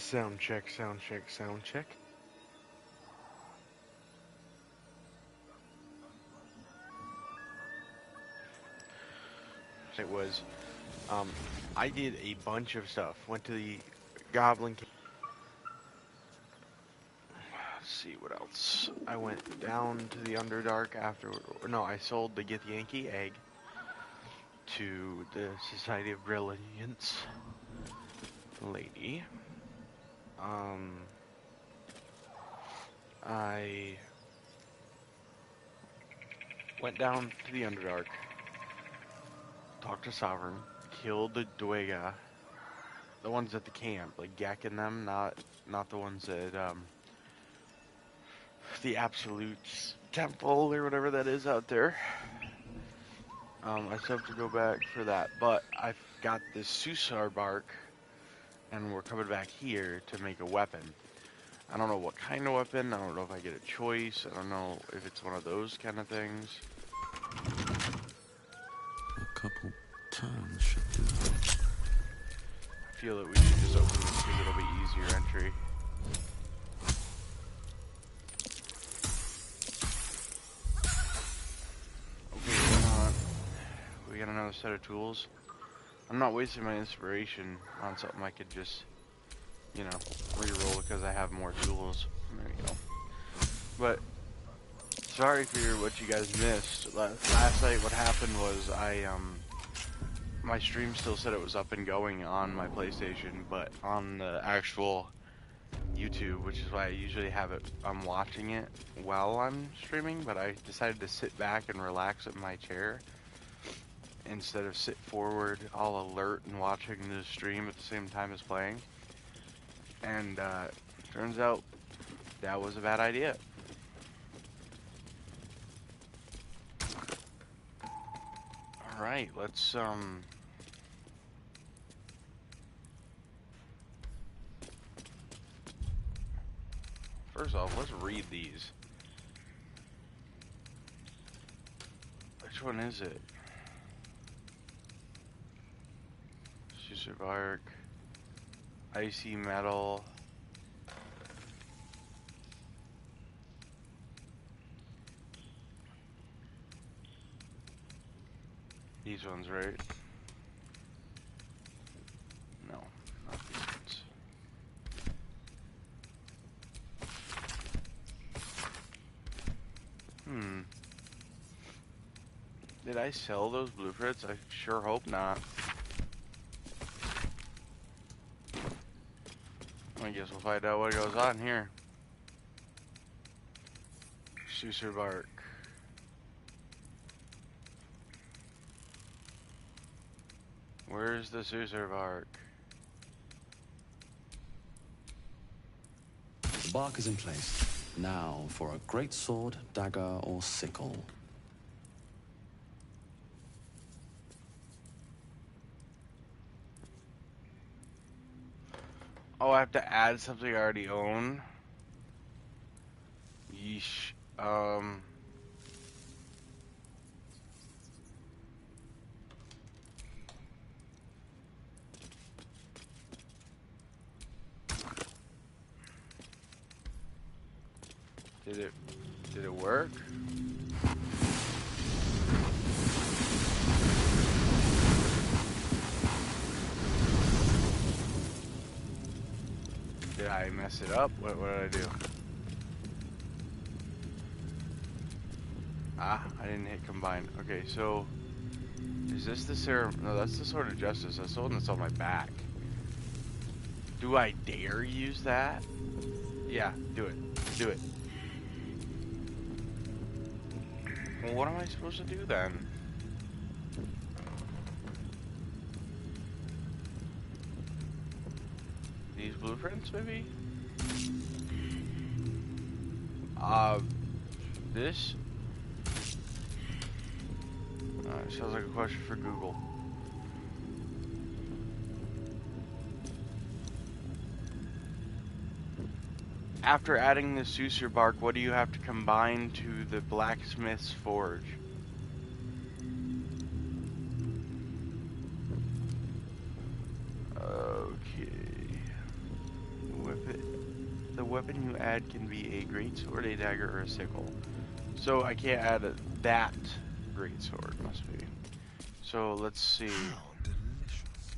Sound check, sound check, sound check. It was, um, I did a bunch of stuff. Went to the Goblin Cave. Let's see what else. I went down to the Underdark after. No, I sold the Githyanki egg to the Society of Brilliance lady. I went down to the Underdark, talked to Sovereign, killed the Dwega, the ones at the camp, like Gek and them, not the ones at the Absolute Temple or whatever that is out there. I still have to go back for that, but I've got this Susar bark, and we're coming back here to make a weapon. I don't know what kind of weapon. I don't know if I get a choice. I don't know if it's one of those kind of things. A couple turns should do it. I feel that we should just open this because it'll be easier entry. Okay, we got another set of tools. I'm not wasting my inspiration on something I could just, you know, re-roll because I have more tools. There we go. But sorry for what you guys missed. Last night what happened was my stream still said it was up and going on my PlayStation, but on the actual YouTube, which is why I usually have it, I'm watching it while I'm streaming, but I decided to sit back and relax in my chair instead of sit forward all alert and watching the stream at the same time as playing. And turns out that was a bad idea. Alright, let's first off, let's read these. Which one is it? Susur bark, icy metal. These ones, right? No, not these ones. Did I sell those blueprints? I sure hope not. I guess we'll find out what goes on here. Susur bark. Where's the Susur bark? The bark is in place. Now for a great sword, dagger, or sickle. Oh, I have to add something I already own? Yeesh. Did it work? Did I mess it up? What did I do? Ah, I didn't hit combine. Okay, so is this the serum? No, that's the Sword of Justice. That's the one that's on my back. Do I dare use that? Yeah, do it. Do it. Well, what am I supposed to do then? These blueprints, maybe? This? Sounds like a question for Google. After adding the Susur bark, what do you have to combine to the blacksmith's forge? Okay. weapon you add can be a greatsword, a dagger, or a sickle. So I can't add that greatsword, must be. So let's see. How delicious.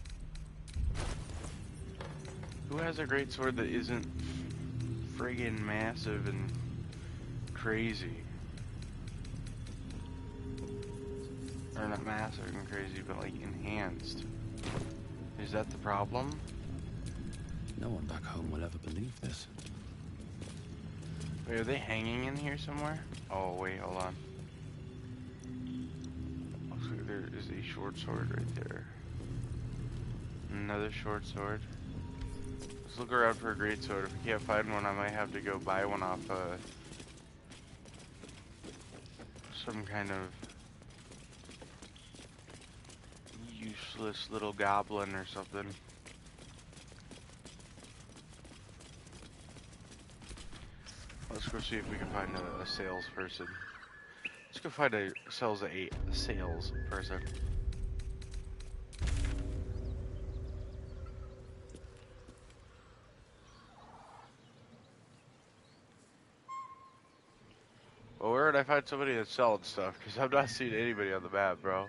Who has a greatsword that isn't friggin' massive and crazy? Or not massive and crazy, but like enhanced. Is that the problem? No one back home will ever believe this. Wait, are they hanging in here somewhere? Oh, wait, hold on. Looks like there is a short sword right there. Another short sword. Let's look around for a great sword. If we can't find one, I might have to go buy one off some kind of useless little goblin or something. Let's go see if we can find a salesperson. Let's go find a salesperson. Well, where would I find somebody that's selling stuff? Because I've not seen anybody on the map, bro.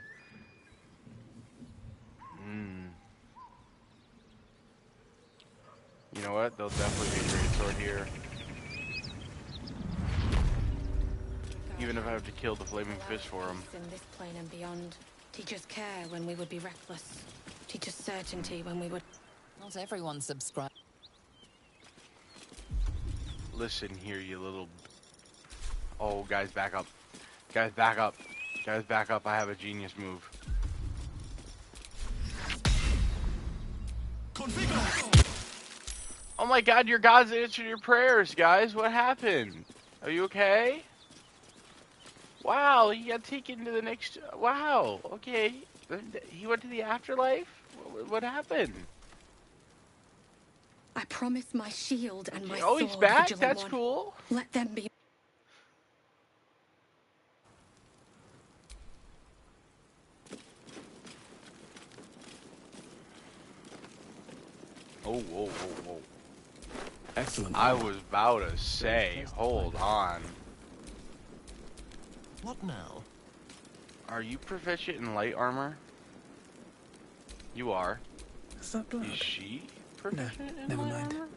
You know what? There'll definitely be a great sword here. Even if I have to kill the flaming fish for him. In this plane and beyond, teach us care when we would be reckless. Teach us certainty when we would. Not everyone subscribe. Listen here, you little. Oh, guys, back up. Guys, back up. Guys, back up. I have a genius move. Oh my God, your God's answered your prayers, guys. What happened? Are you okay? Wow, he got taken to the next. Wow, okay. He went to the afterlife? What happened? I promise my shield and my Oh, sword. he's back? Vigilant That's one. cool. Let them be. Oh, whoa, whoa, whoa. Excellent. I was about to say, hold on. What now? Are you proficient in light armor? You are. Is that blood? Is she No, proficient in never light mind. armor?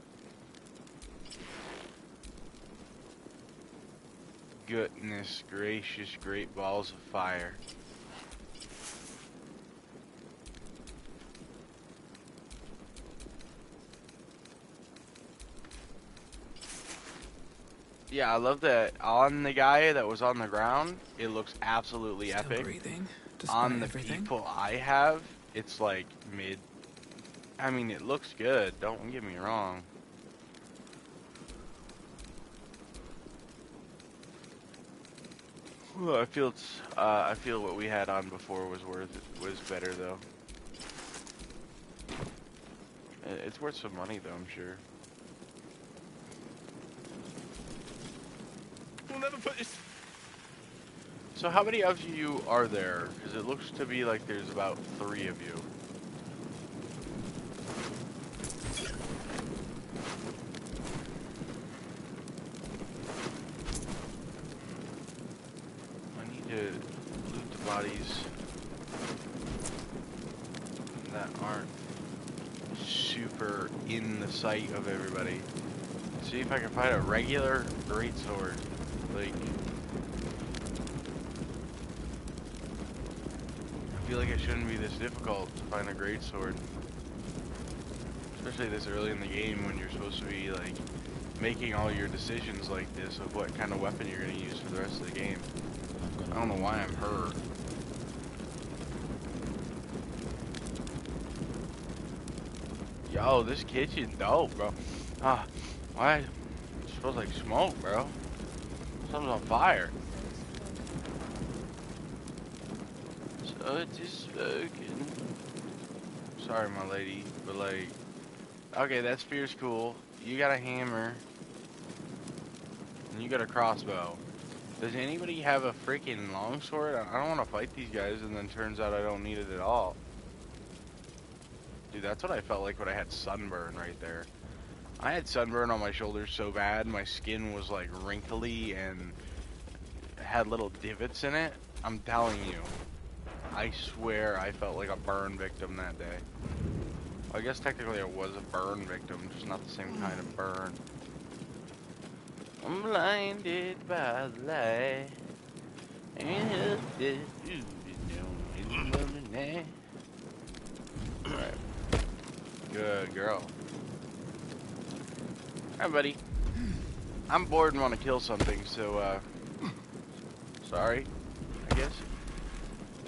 Goodness gracious, great balls of fire. Yeah, I love that on the guy that was on the ground, it looks absolutely Still epic. breathing, despite On the everything. people I have, it's like mid. I mean, it looks good, don't get me wrong. Well, I feel what we had on before was better though. It's worth some money though, I'm sure. We'll never put this. So how many of you are there? Because it looks to be like there's about 3 of you. I need to loot the bodies that aren't super in the sight of everybody. See if I can find a regular greatsword. Like, I feel like it shouldn't be this difficult to find a greatsword. Especially this early in the game when you're supposed to be like making all your decisions like this of what kind of weapon you're going to use for the rest of the game. I don't know why I'm her. Yo, this kitchen dope, bro. Why? It smells like smoke, bro. Something's on fire. So it is smoking. Sorry, my lady, but like, okay, that spear's cool. You got a hammer, and you got a crossbow. Does anybody have a freaking longsword? I don't want to fight these guys, and then turns out I don't need it at all. Dude, that's what I felt like when I had sunburn right there. I had sunburn on my shoulders so bad, my skin was like wrinkly and had little divots in it. I'm telling you, I swear I felt like a burn victim that day. I guess technically I was a burn victim, just not the same kind of burn. I'm blinded by the light. Alright. Good girl. Alright, buddy. I'm bored and want to kill something, so, sorry, I guess.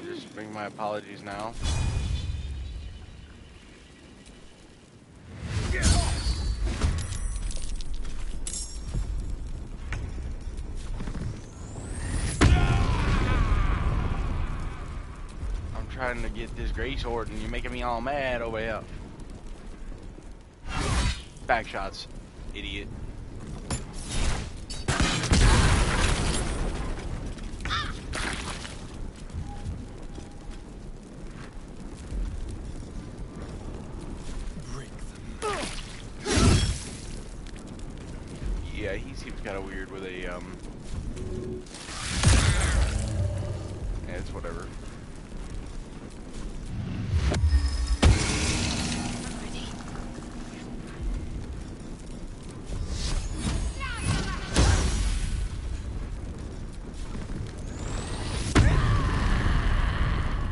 Just bring my apologies now. I'm trying to get this gray sword and you're making me all mad over here. Back shots, idiot. Yeah, he seems kind of weird with a, yeah, it's whatever.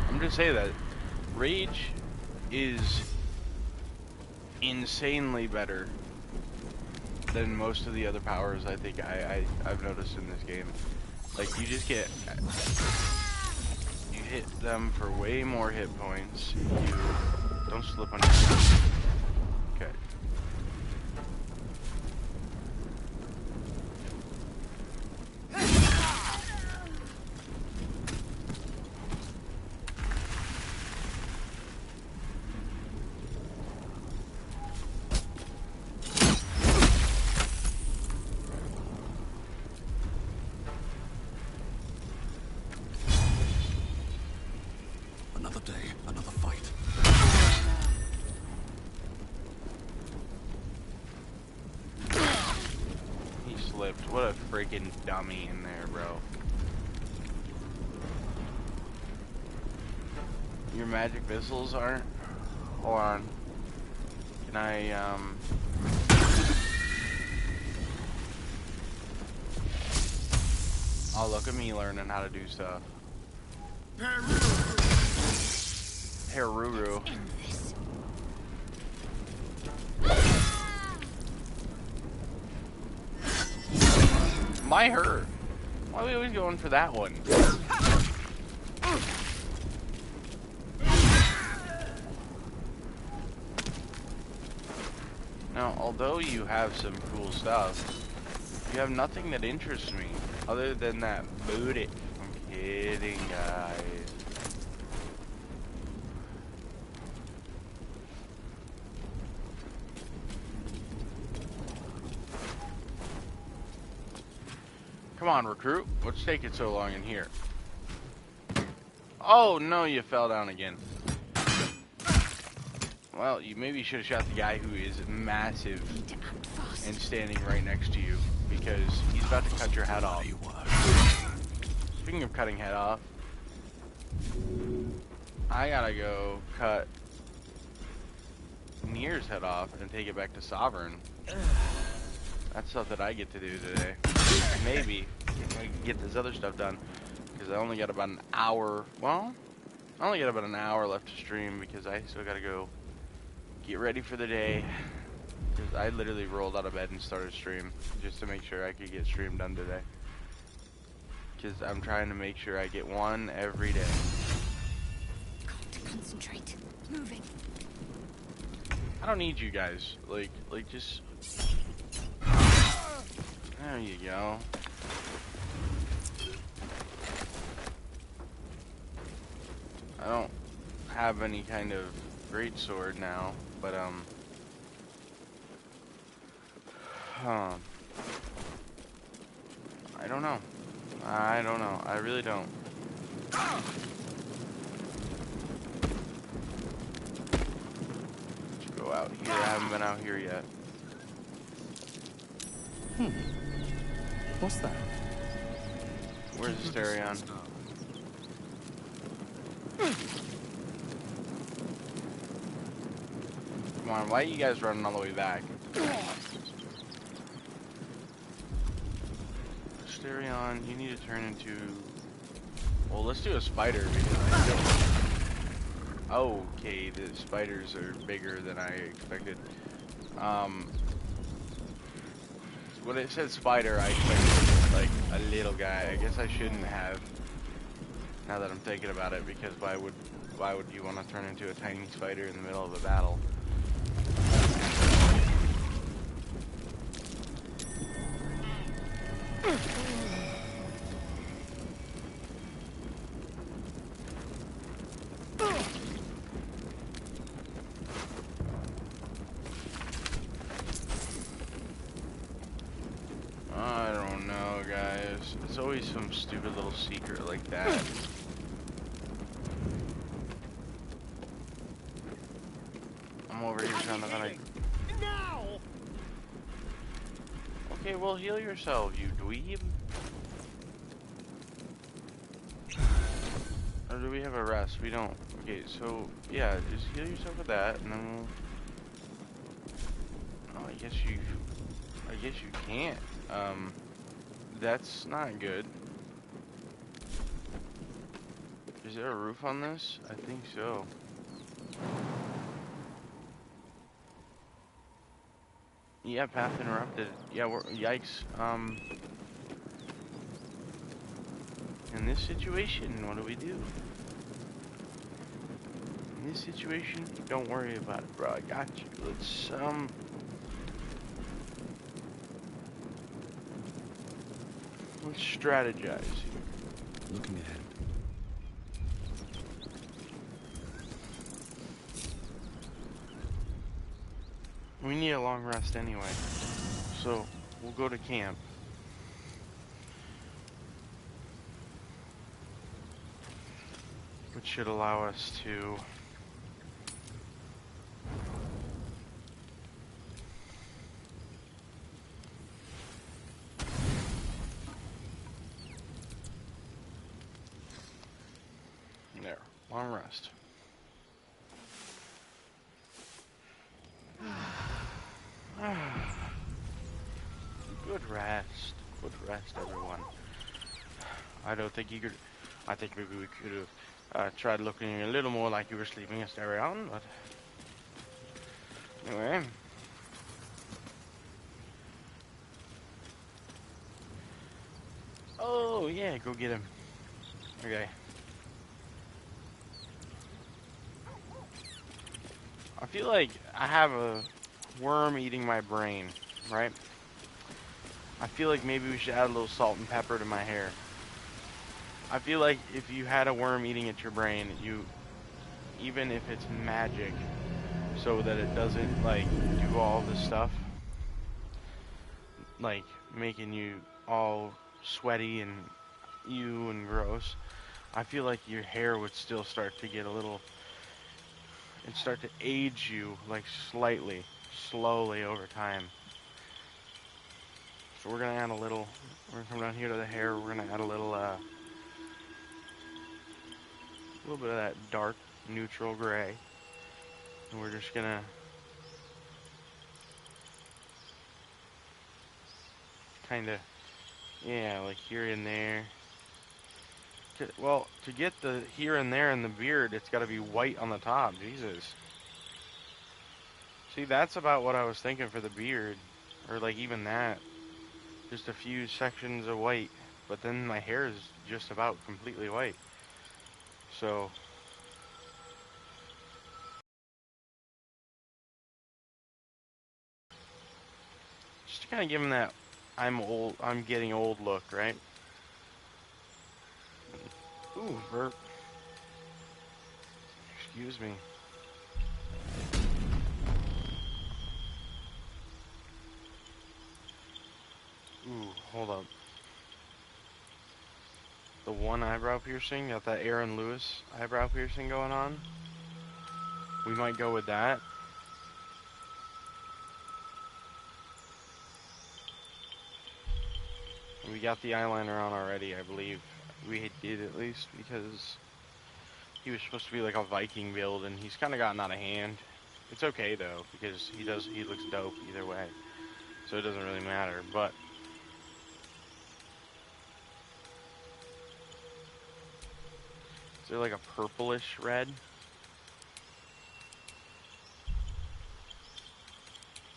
I'm just saying that Rage is insanely better than most of the other powers I think I've noticed in this game. Like, you just get... You hit them for way more hit points. You... Don't slip on your... Okay. Another day, another fight. He slipped. What a freaking dummy in there, bro. Your magic missiles aren't? Hold on. Can I, Oh, look at me learning how to do stuff. Peruru. Might hurt. Why are we always going for that one? Now, although you have some cool stuff, you have nothing that interests me other than that booty. I'm kidding, guys. Come on, recruit. What's taking so long in here? Oh, no, you fell down again. Well, you maybe should have shot the guy who is massive and standing right next to you, because he's about to cut your head off. Speaking of cutting head off, I gotta go cut Nier's head off and take it back to Sovereign. That's stuff that I get to do today. Maybe I can get this other stuff done, because I only got about an hour. Well, I only got about an hour left to stream, because I still gotta go get ready for the day. Because I literally rolled out of bed and started stream just to make sure I could get stream done today. Because I'm trying to make sure I get one every day. Got to concentrate. Moving. I don't need you guys. Like just. There you go. I don't have any kind of great sword now, but I don't know. I don't know. I really don't. Let's go out here. I haven't been out here yet. What's that? Where's the Asterion? Come on, why are you guys running all the way back? Asterion, you need to turn into... Well, let's do a spider because I don't... Okay, the spiders are bigger than I expected. When it said spider, I expected like a little guy. I guess I shouldn't have. Now that I'm thinking about it, because why would you want to turn into a tiny spider in the middle of a battle? I don't know, guys. It's always some stupid little secret like that. I'm over here trying to find Now! Okay, well, heal yourself, you dweeb. Or do we have a rest? We don't. Okay, so, yeah, just heal yourself with that, and then we'll... Oh, I guess you can't. That's not good. Is there a roof on this? I think so. Yeah, path interrupted. Yeah, yikes. In this situation, what do we do? In this situation, don't worry about it, bro. I got you. Let's strategize here. Looking ahead. We need a long rest anyway, so we'll go to camp. Which should allow us to... There, long rest. Good rest. Good rest, everyone. I don't think you could... I think maybe we could have tried looking a little more like you were sleeping Asterion, but... Anyway. Oh, yeah, go get him. Okay. I feel like I have a worm eating my brain, right? I feel like maybe we should add a little salt and pepper to my hair. I feel like if you had a worm eating at your brain, even if it's magic, so that it doesn't, like, do all this stuff, like, making you all sweaty and gross, I feel like your hair would still start to get a little, and start to age you, like, slowly over time. So we're gonna add a little, we're gonna come down here to the hair, we're gonna add a little bit of that dark neutral gray. And we're just gonna kinda, yeah, like here and there. Well, to get the here and there in the beard, it's gotta be white on the top, Jesus. See, that's about what I was thinking for the beard. Or like even that. Just a few sections of white. But then my hair is just about completely white. So... just to kind of give him that I'm getting old look, right? Ooh, burp. Excuse me. Ooh, hold up. The one eyebrow piercing, got that Aaron Lewis eyebrow piercing going on. We might go with that. We got the eyeliner on already, I believe. We did at least because he was supposed to be like a Viking build, and he's kind of gotten out of hand. It's okay though because he looks dope either way, so it doesn't really matter. But is there like a purplish red?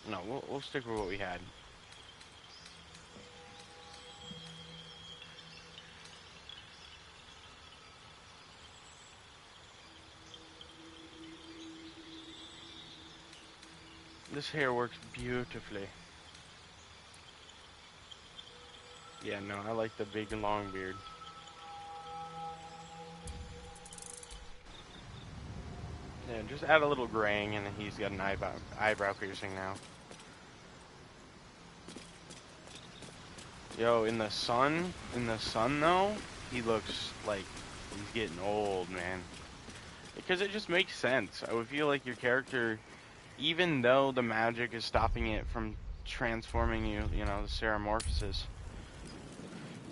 No, we'll stick with what we had. This hair works beautifully. Yeah, no, I like the big and long beard. Yeah, just add a little graying and he's got an eyebrow piercing now. Yo, in the sun though, he looks like he's getting old, man. Because it just makes sense. I would feel like your character, even though the magic is stopping it from transforming you, you know, the Ceramorphosis,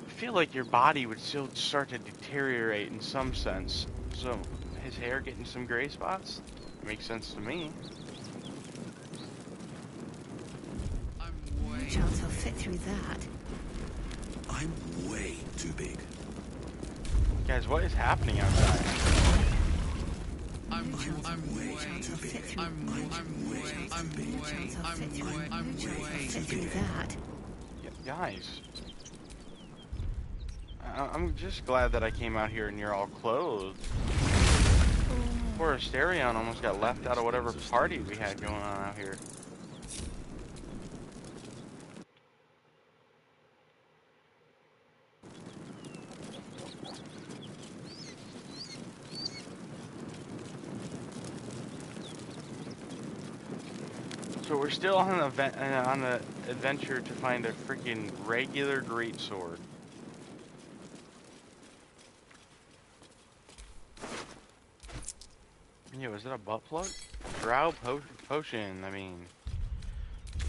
I feel like your body would still start to deteriorate in some sense. So, his hair getting some gray spots makes sense to me. No chance I'll fit through that. I'm way too big. Guys, what is happening outside? I'm way too big. I'm way too big. That. Guys, I'm just glad that I came out here and you're all clothed. Poor Asterion almost got left out of whatever party we had going on out here. So we're still on the adventure to find a freaking regular greatsword. Yo, is it a butt plug? Drow potion, I mean.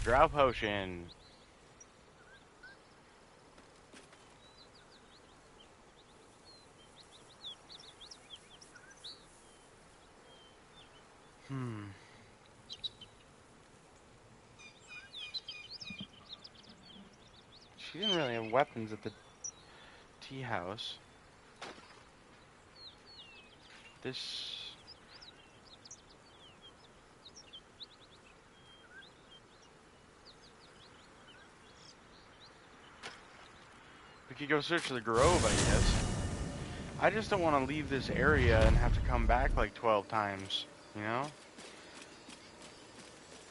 Drow potion. She didn't really have weapons at the tea house. This... We could go search the grove, I guess. I just don't want to leave this area and have to come back like 12 times, you know?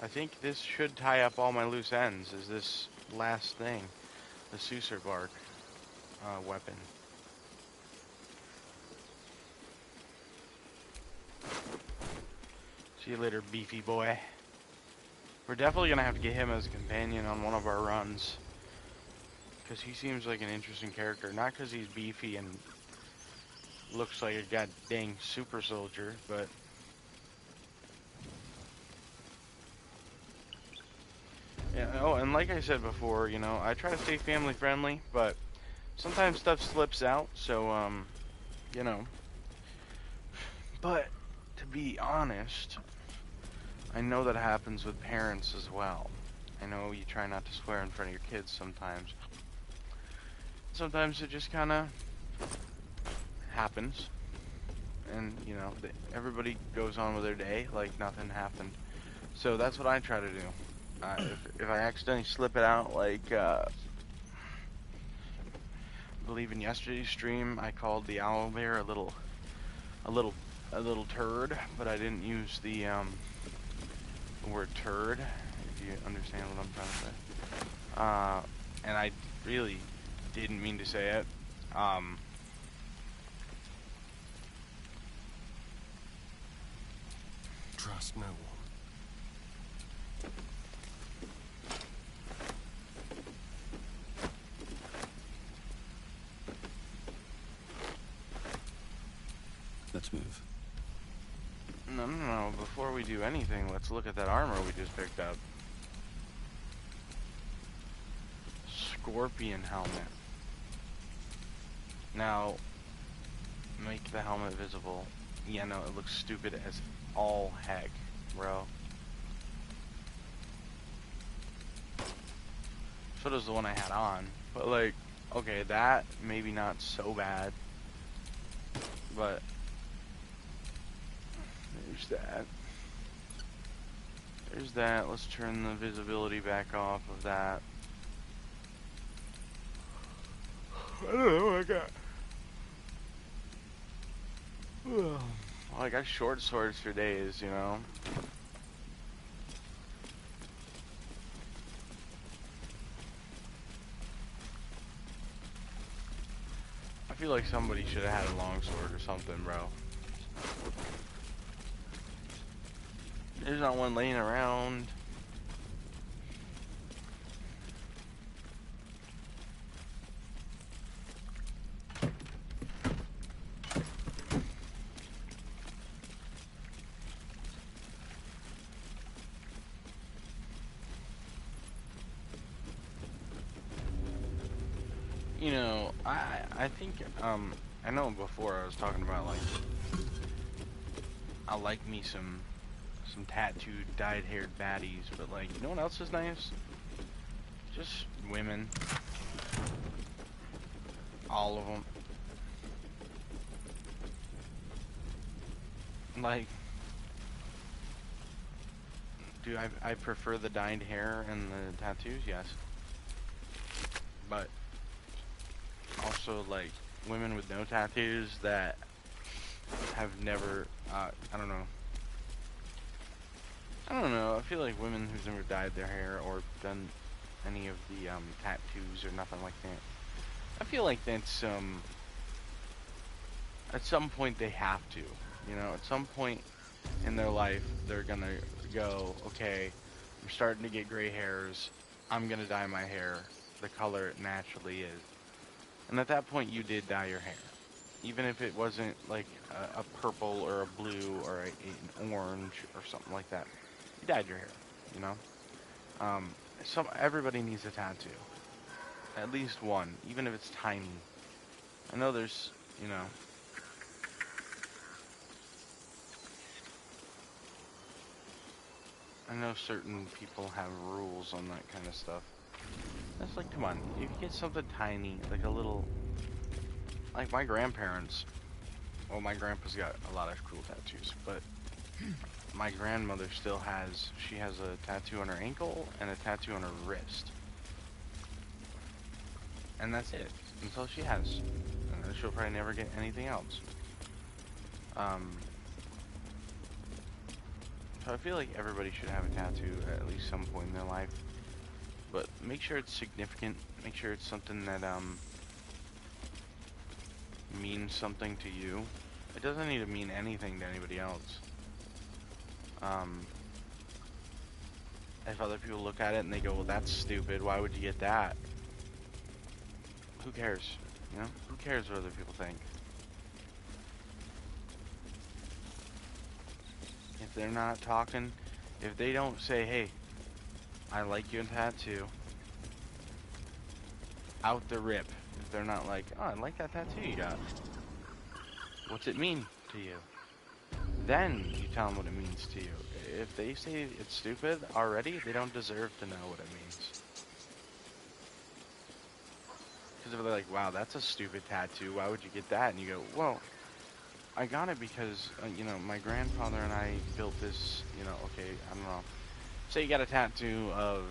I think this should tie up all my loose ends, is this last thing. The Susur bark weapon. See you later, beefy boy. We're definitely gonna have to get him as a companion on one of our runs. Because he seems like an interesting character. Not because he's beefy and looks like a god dang super soldier, but... Yeah, oh, and like I said before, you know, I try to stay family friendly, but sometimes stuff slips out, so, you know. But, to be honest, I know that happens with parents as well. I know you try not to swear in front of your kids sometimes. Sometimes it just kind of happens, and, you know, everybody goes on with their day like nothing happened. So that's what I try to do. If I accidentally slip it out, like, I believe in yesterday's stream, I called the owlbear a little turd, but I didn't use the word turd, if you understand what I'm trying to say. And I really didn't mean to say it. Trust no one. Let's move. No. Before we do anything, let's look at that armor we just picked up. Scorpion helmet. Now, make the helmet visible. Yeah, no, it looks stupid as all heck, bro. So does the one I had on. But, like, okay, that maybe not so bad. But, there's that. There's that. Let's turn the visibility back off of that. I don't know, I got... Well, I got short swords for days, you know? I feel like somebody should have had a long sword or something, bro. There's not one laying around. You know, I think, I know before I was talking about, like, I like me some tattooed, dyed-haired baddies, but, like, you know what else is nice? Just women. All of them. Like, do I prefer the dyed hair and the tattoos? Yes. But also, like, women with no tattoos that have never, I don't know. I don't know, I feel like women who've never dyed their hair or done any of the, tattoos or nothing like that. I feel like that's, at some point they have to, you know, at some point in their life, they're gonna go, okay, I'm starting to get gray hairs, I'm gonna dye my hair the color it naturally is. And at that point, you did dye your hair. Even if it wasn't like a purple or a blue or an orange or something like that. You dyed your hair, you know? Everybody needs a tattoo. At least one, even if it's tiny. I know there's, you know, I know certain people have rules on that kind of stuff. It's like, come on, if you get something tiny, like a little, like my grandparents, well, my grandpa's got a lot of cool tattoos, but my grandmother still has, she has a tattoo on her ankle and a tattoo on her wrist. And that's it. That's all she has. And she'll probably never get anything else. So I feel like everybody should have a tattoo at least some point in their life. But make sure it's significant. Make sure it's something that, means something to you. It doesn't need to mean anything to anybody else. If other people look at it and they go, well, that's stupid, why would you get that? Who cares? You know? Who cares what other people think? If they're not talking, if they don't say, hey, I like your tattoo, out the rip. If they're not like, oh, I like that tattoo you got. What's it mean to you? Then you tell them what it means to you. If they say it's stupid already, they don't deserve to know what it means. Because if they're like, wow, that's a stupid tattoo, why would you get that? And you go, well, I got it because, you know, my grandfather and I built this, you know, okay, I don't know. Say you got a tattoo of,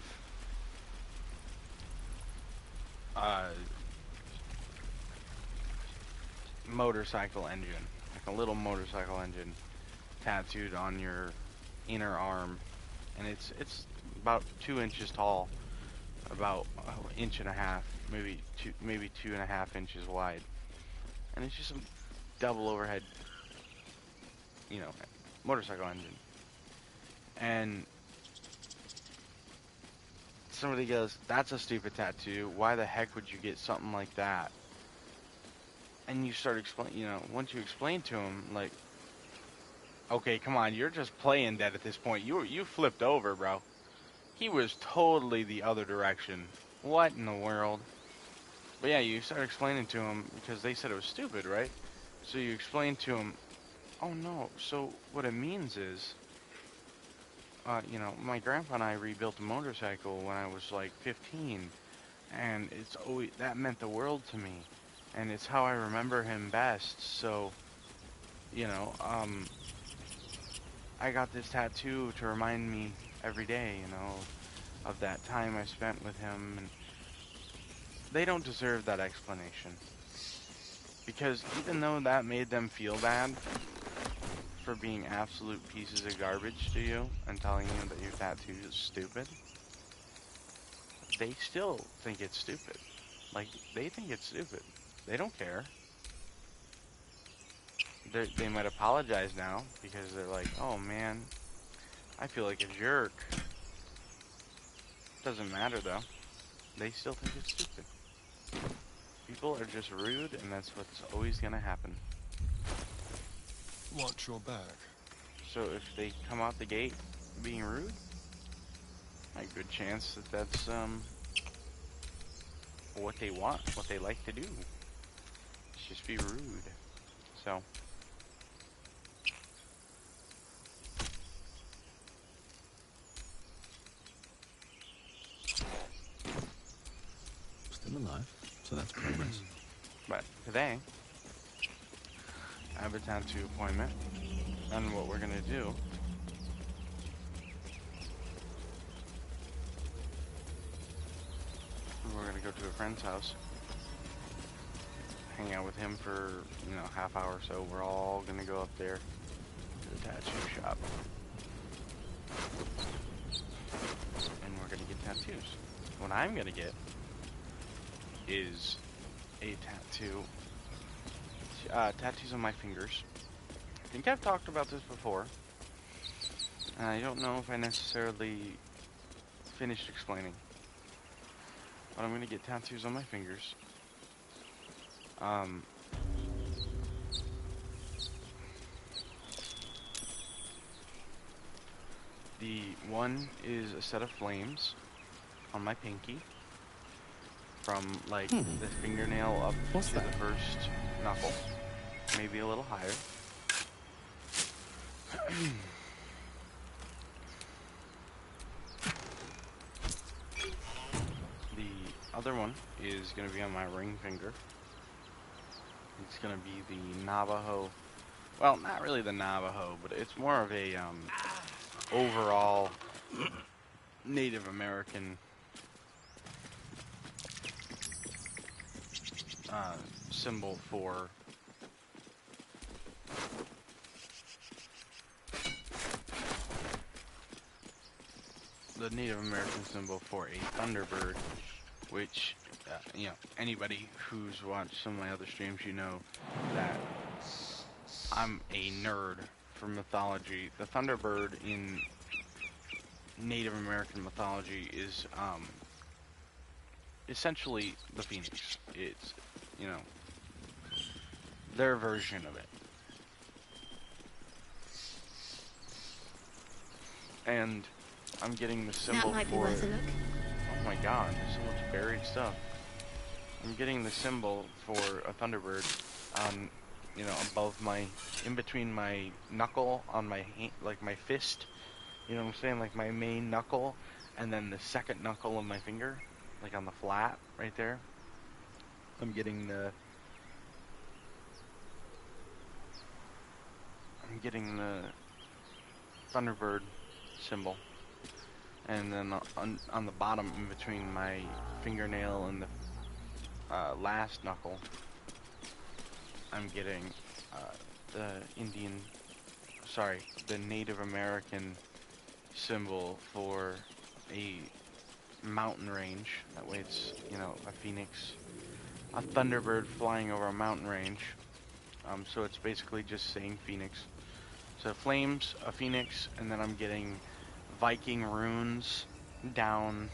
motorcycle engine. Like a little motorcycle engine tattooed on your inner arm. And it's about 2 inches tall. About an inch and a half, maybe 2.5 inches wide. And it's just a double overhead, you know, motorcycle engine. And somebody goes, that's a stupid tattoo. Why the heck would you get something like that? And you start explaining, you know, once you explain to him, like, okay, come on, you're just playing dead at this point. You flipped over, bro. He was totally the other direction. What in the world? But yeah, you start explaining to him because they said it was stupid, right? So you explain to him, oh no, so what it means is, you know, my grandpa and I rebuilt a motorcycle when I was like 15, and it's always, that meant the world to me, and it's how I remember him best, so, you know, I got this tattoo to remind me every day, you know, of that time I spent with him, and they don't deserve that explanation. Because even though that made them feel bad for being absolute pieces of garbage to you and telling you that your tattoo is stupid, they still think it's stupid. Like, they think it's stupid. They don't care. They might apologize now because they're like, oh man, I feel like a jerk. Doesn't matter though. They still think it's stupid. People are just rude, and that's what's always gonna happen. Watch your back. So if they come out the gate being rude, a good chance that that's what they want, what they like to do. Just be rude. So Still alive, so that's progress. but today I have a tattoo appointment, and what we're gonna do we're gonna go to a friend's house, hang out with him for, you know, half hour or so. We're all gonna go up there to the tattoo shop, and we're gonna get tattoos. What I'm gonna get is a tattoo, tattoos on my fingers. I think I've talked about this before, and I don't know if I necessarily finished explaining, but I'm gonna get tattoos on my fingers. The one is a set of flames on my pinky, from like the fingernail up What's to that? the first knuckle, maybe a little higher. The other one is going to be on my ring finger. It's going to be the Navajo, well, not really the Navajo, but it's more of a overall Native American symbol for the Native American symbol for a thunderbird, which, you know, anybody who's watched some of my other streams, you know that I'm a nerd for mythology. The thunderbird in Native American mythology is essentially the phoenix. It's, you know, their version of it. And I'm getting the symbol That might be for... worth a look. Oh my god, there's so much buried stuff. I'm getting the symbol for a thunderbird on, you know, above my, in between my knuckle on my hand, like my fist, you know what I'm saying, like my main knuckle, and then the second knuckle of my finger, like on the flat, right there. I'm getting the thunderbird symbol. And then on the bottom, in between my fingernail and the last knuckle, I'm getting the Native American symbol for a mountain range. That way it's, you know, a phoenix, a thunderbird flying over a mountain range. So it's basically just saying phoenix. So flames, a phoenix, and then I'm getting Viking runes down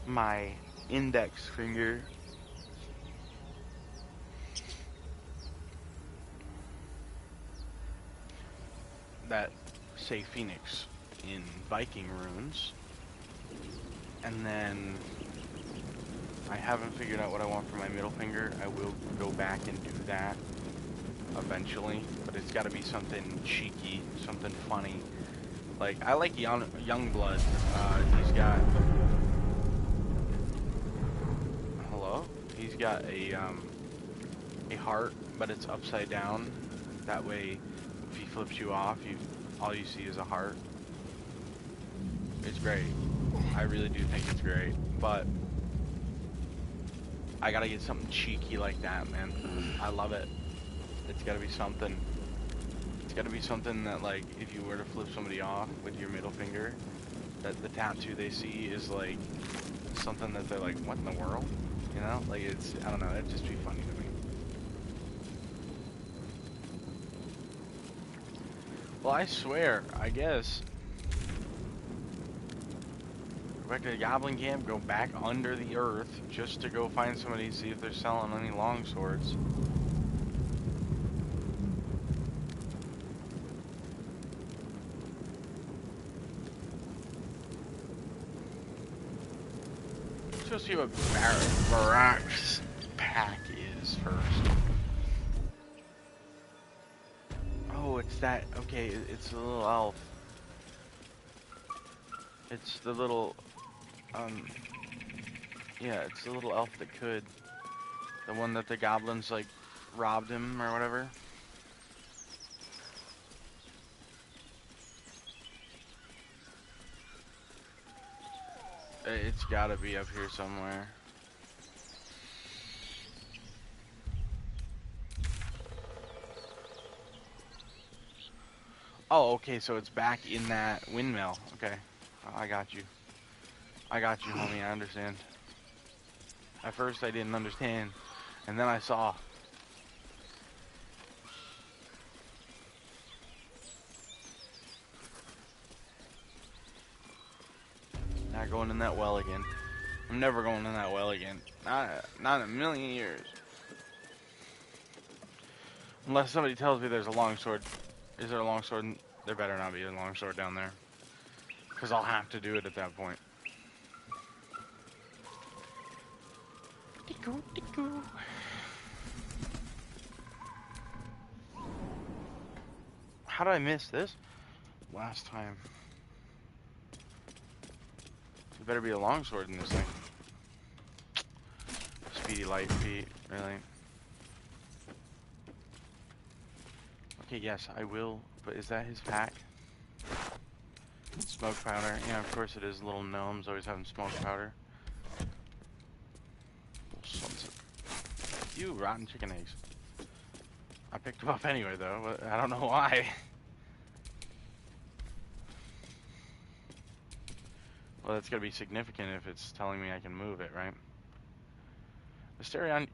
my index finger. That say phoenix in Viking runes. And then I haven't figured out what I want for my middle finger. I will go back and do that eventually, but it's got to be something cheeky, something funny. Like, I like Youngblood. He's got... Hello? He's got a heart, but it's upside down. That way, if he flips you off, all you see is a heart. It's great. I really do think it's great, but I gotta get something cheeky like that, man. I love it. It's gotta be something. It's gotta be something that, like, if you were to flip somebody off with your middle finger, that the tattoo they see is, like, something that they're like, what in the world? You know? Like, it's, I don't know, it'd just be funny to me. Well, I swear, I guess. Go back to the Goblin Camp, go back under the earth, just to go find somebody, see if they're selling any longswords. Let's go see what Barak's pack is first. Oh, it's that, okay, it's the little elf. It's the little, yeah, it's the little elf that could. The one that the goblins, like, robbed him or whatever. It's gotta be up here somewhere. Oh, okay, so it's back in that windmill. Okay, I got you. I got you, homie, I understand. At first I didn't understand, and then I saw. Not going in that well again. I'm never going in that well again. Not in a million years. Unless somebody tells me there's a longsword. Is there a longsword? There better not be a longsword down there. Because I'll have to do it at that point. How did I miss this last time? There better be a longsword in this thing. Speedy light feet, really. Okay, yes, I will. But is that his pack? Smoke powder. Yeah, of course it is. Little gnomes always having smoke powder. You rotten chicken eggs. I picked them up anyway, though. But I don't know why. Well, that's gonna be significant if it's telling me I can move it, right? Asterion,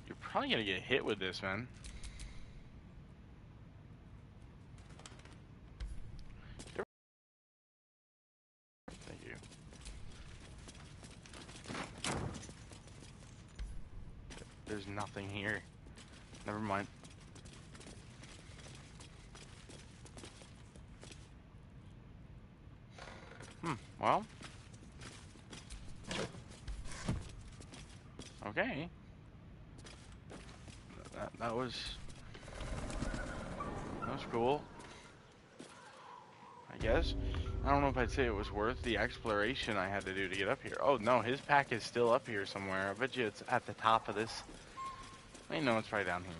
you're probably gonna get hit with this, man. Thank you. There's nothing here. Never mind. Well. Okay. That was cool. I guess. I don't know if I'd say it was worth the exploration I had to do to get up here. Oh no, his pack is still up here somewhere. I bet you it's at the top of this. Wait, no, it's right down here.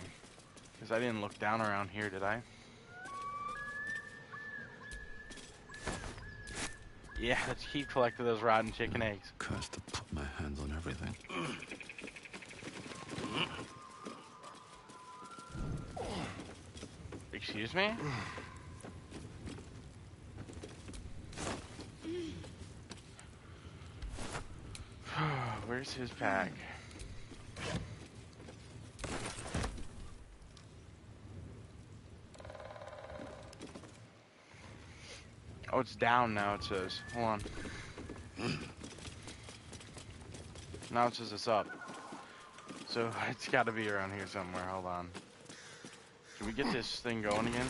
Because I didn't look down around here, did I? Yeah, let's keep collecting those rotten chicken eggs. Cursed to put my hands on everything. Excuse me? Where's his pack? Oh, it's down now, it says. Hold on. Now it says it's up. So it's got to be around here somewhere. Hold on. Can we get this thing going again?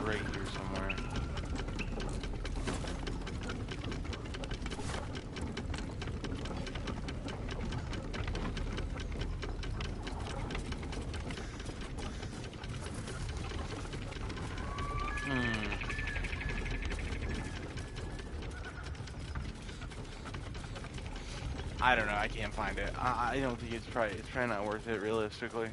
right here somewhere. I don't know. I can't find it. I don't think it's probably not worth it realistically.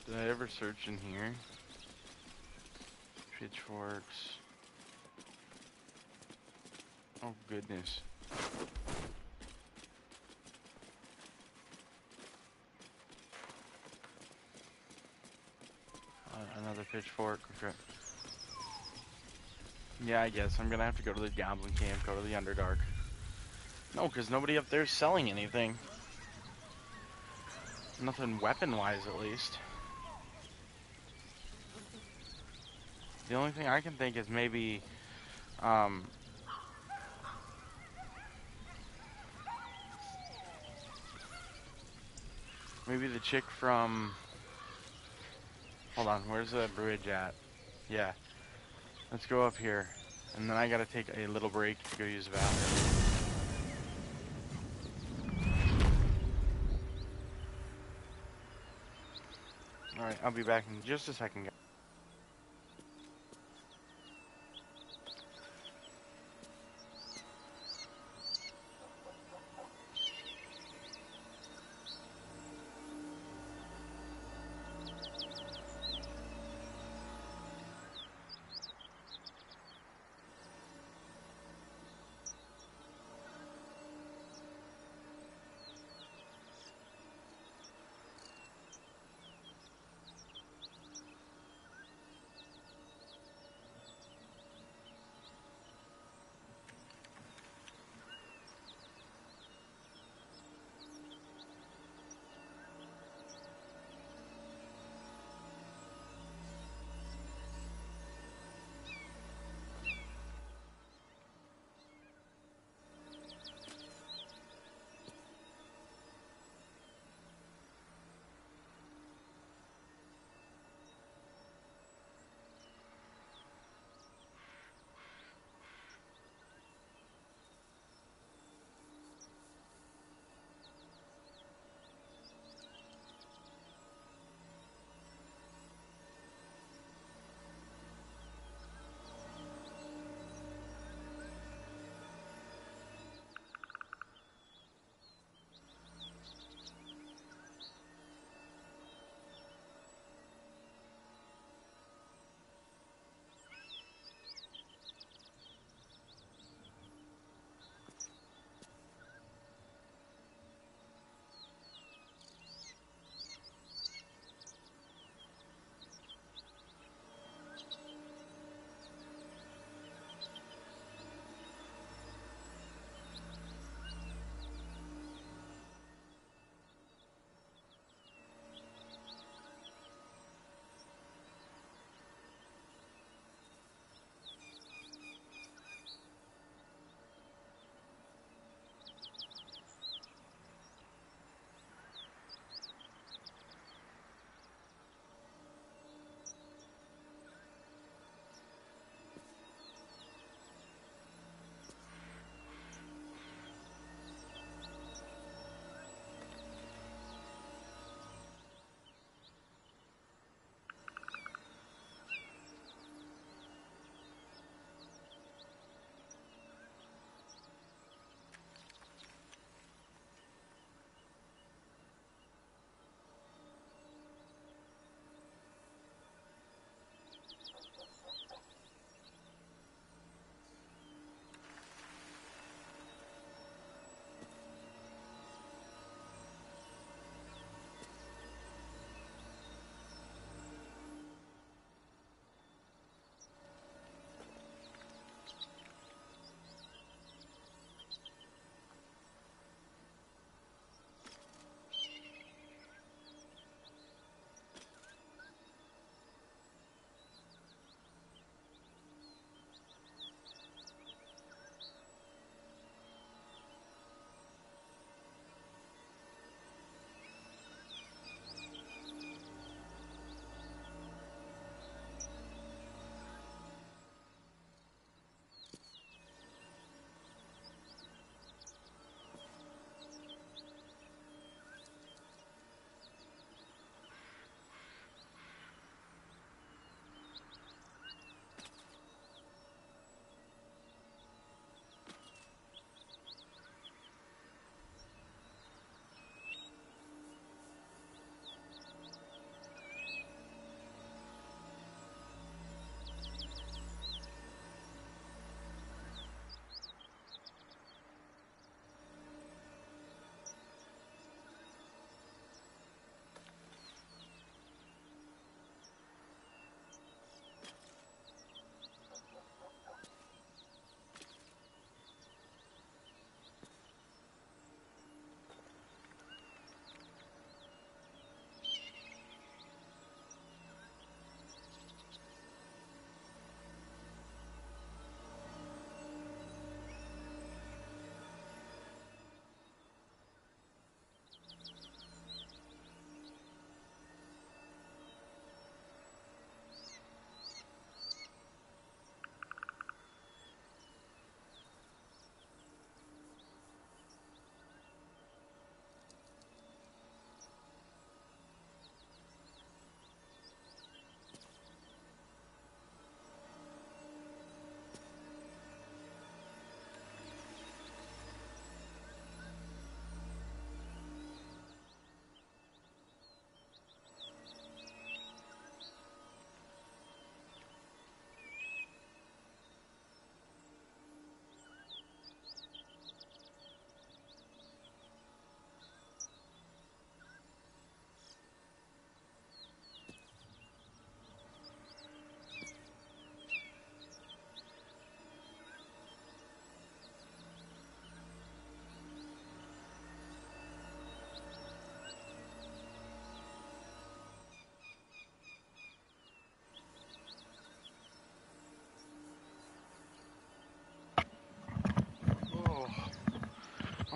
Did I ever search in here? Pitchforks. Oh goodness. Another pitchfork. Okay. Yeah, I guess I'm gonna have to go to the goblin camp, go to the Underdark. No, because nobody up there's selling anything. Nothing weapon-wise, at least. The only thing I can think is maybe, maybe the chick from... Hold on, where's the bridge at? Yeah. Let's go up here. And then I gotta take a little break to go use the bathroom. Alright, I'll be back in just a second, guys.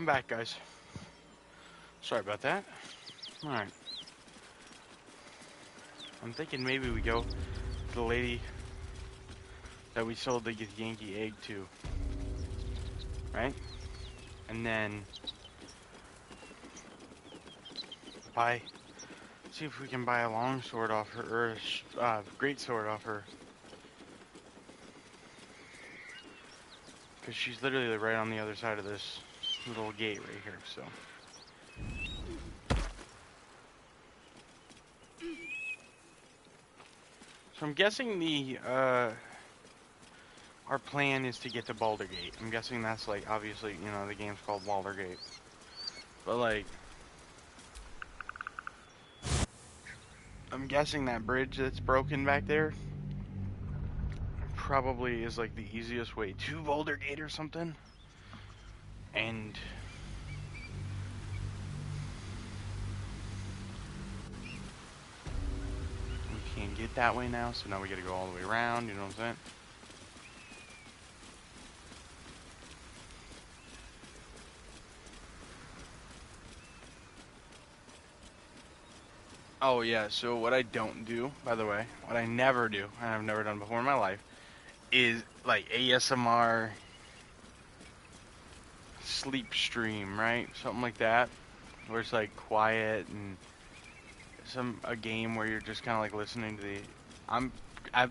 I'm back, guys. Sorry about that. Alright. I'm thinking maybe we go to the lady that we sold the Yankee egg to. Right? And then see if we can buy a long sword off her, or a great sword off her. Because she's literally right on the other side of this little gate right here, so. So I'm guessing our plan is to get to Baldur Gate. I'm guessing that's like, obviously, you know, the game's called Baldur Gate. But like, I'm guessing that bridge that's broken back there probably is like the easiest way to Baldur Gate or something. And we can't get that way now, so now we gotta go all the way around, you know what I'm saying? Oh yeah, so what I don't do, by the way, what I never do, and I've never done before in my life, is like ASMR sleep stream, right? Something like that, where it's like quiet and a game where you're just kind of like listening to the. I'm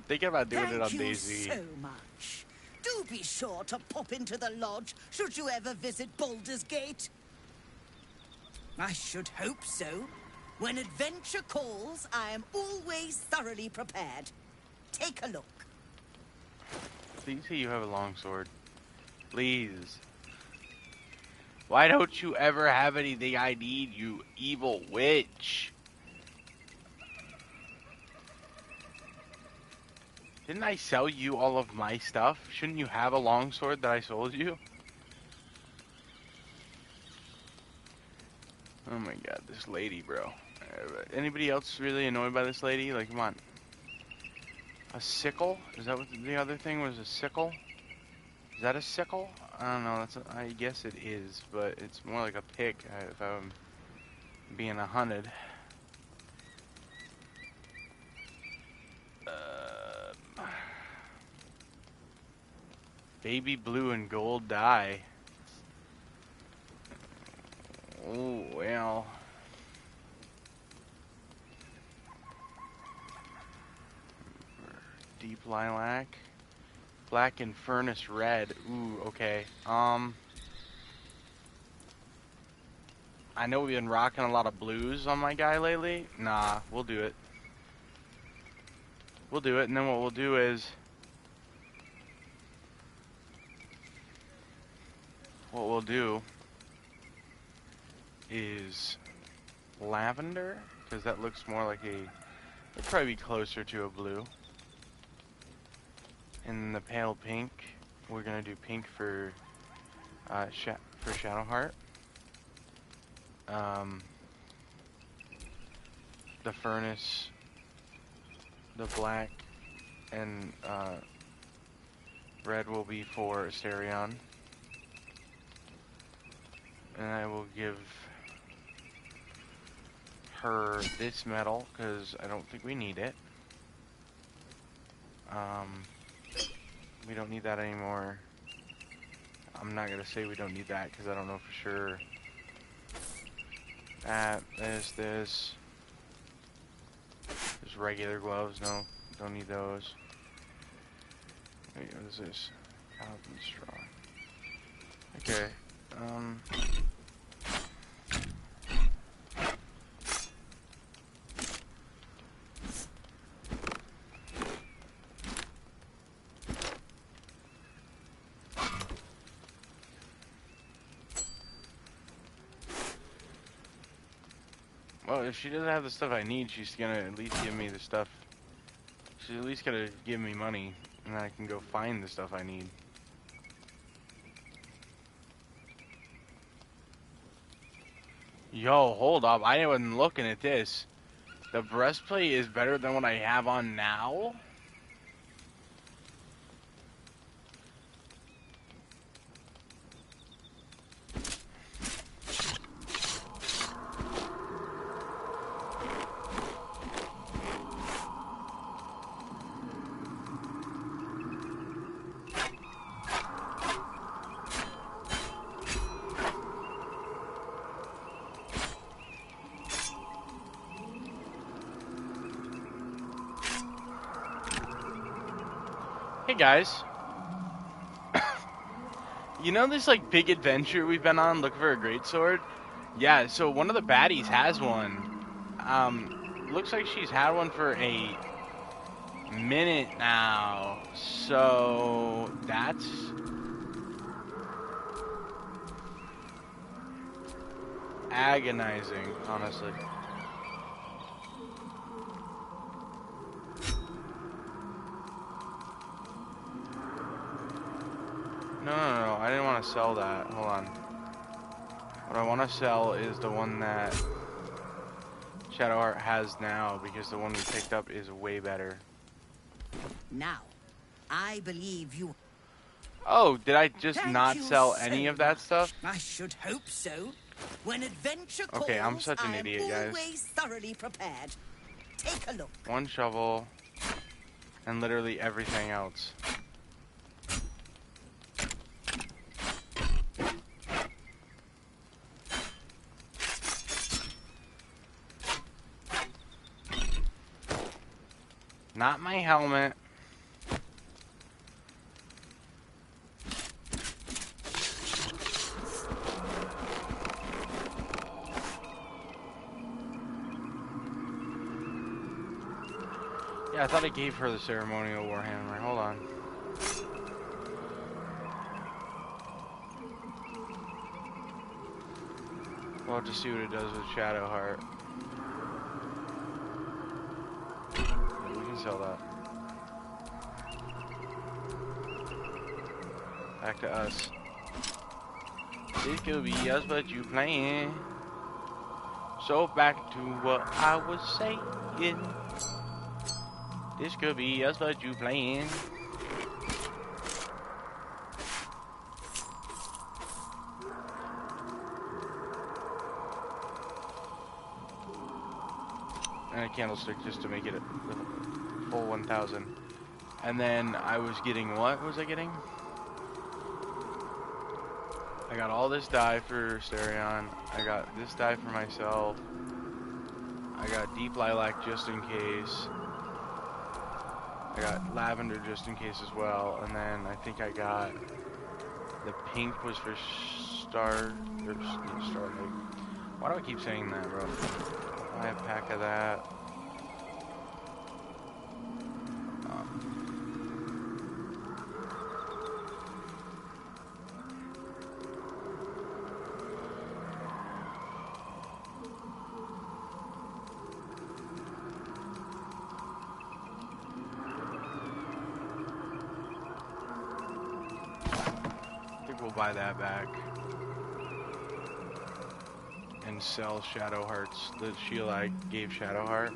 thinking about doing it on Thank you DayZ. so much. Do be sure to pop into the lodge should you ever visit Baldur's Gate. I should hope so. When adventure calls, I am always thoroughly prepared. Take a look. Please say you have a longsword. Please. Why don't you ever have anything I need, you evil witch? Didn't I sell you all of my stuff? Shouldn't you have a longsword that I sold you? Oh my god, this lady, bro. Anybody else really annoyed by this lady? Like, come on. A sickle? Is that what the other thing was? A sickle? Is that a sickle? I don't know. I guess it is, but it's more like a pick if I'm being a hunted. Baby blue and gold dye. Oh, well. Deep lilac. Black and furnace red. Ooh, okay. I know we've been rocking a lot of blues on my guy lately. Nah, we'll do it. We'll do it, and then what we'll do is... What we'll do is lavender, because that looks more like a... It'd probably be closer to a blue. And the pale pink, we're gonna do pink for Shadowheart. The furnace, the black, and red will be for Asterion. And I will give her this metal, because I don't think we need it. We don't need that anymore. I'm not gonna say we don't need that, because I don't know for sure. That, this. Just regular gloves, no, don't need those. Wait, what is this? Cotton straw. Okay, well, if she doesn't have the stuff I need, she's gonna at least give me the stuff. She's at least gonna give me money, and then I can go find the stuff I need. Yo, hold up. I wasn't looking at this. The breastplate is better than what I have on now? Hey guys, you know this like big adventure we've been on looking for a greatsword? Yeah, so one of the baddies has one. Looks like she's had one for a minute now. So that's agonizing, honestly. No, I didn't want to sell that. Hold on. What I want to sell is the one that Shadowheart has now, because the one we picked up is way better. Now, I believe you. Oh, did I just Thank not you sell so any of that much. stuff? I should hope so. When adventure Okay, I'm calls, such an I am idiot, guys. always thoroughly prepared. Take a look. One shovel and literally everything else. Not my helmet. Yeah, I thought I gave her the ceremonial warhammer. Hold on. We'll have to see what it does with Shadowheart. Yeah, we can sell that. Back to us. This could be us, but you playing. So back to what I was saying. This could be us, but you playing. And a candlestick just to make it the full 1,000. And then I was getting, what was I getting? I got all this dye for Stereon. I got this dye for myself. I got deep lilac just in case. I got lavender just in case as well. And then I think I got the pink was for Starlight. Why do I keep saying that, bro? Buy a pack of that. I think we'll buy that back. And sell Shadowheart's, the shield I gave Shadowheart.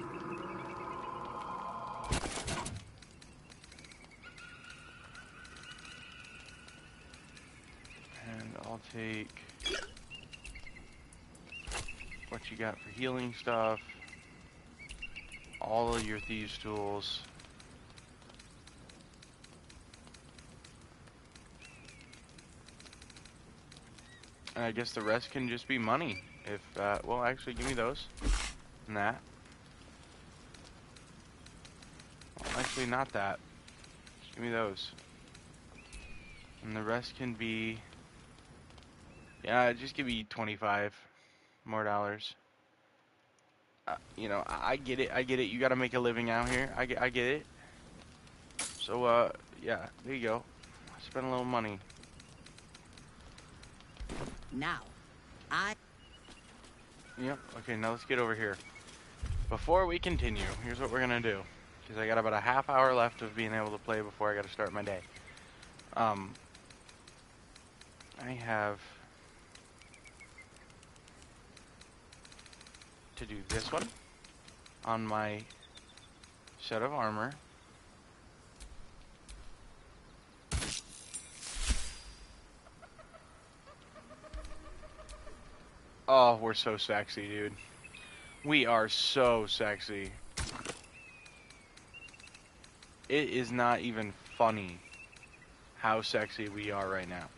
And I'll take what you got for healing stuff, all of your thieves' tools. And I guess the rest can just be money. If, well, actually, give me those. And that. Well, actually, not that. Give me those. And the rest can be... Yeah, just give me 25 more dollars. You know, I get it. I get it. You gotta make a living out here. I get it. So, yeah, there you go. Spend a little money. Now, Yep. Okay, now let's get over here. Before we continue, here's what we're gonna do. Because I got about a half hour left of being able to play before I gotta start my day. I have to do this one on my set of armor. Oh, we're so sexy, dude. We are so sexy. It is not even funny how sexy we are right now.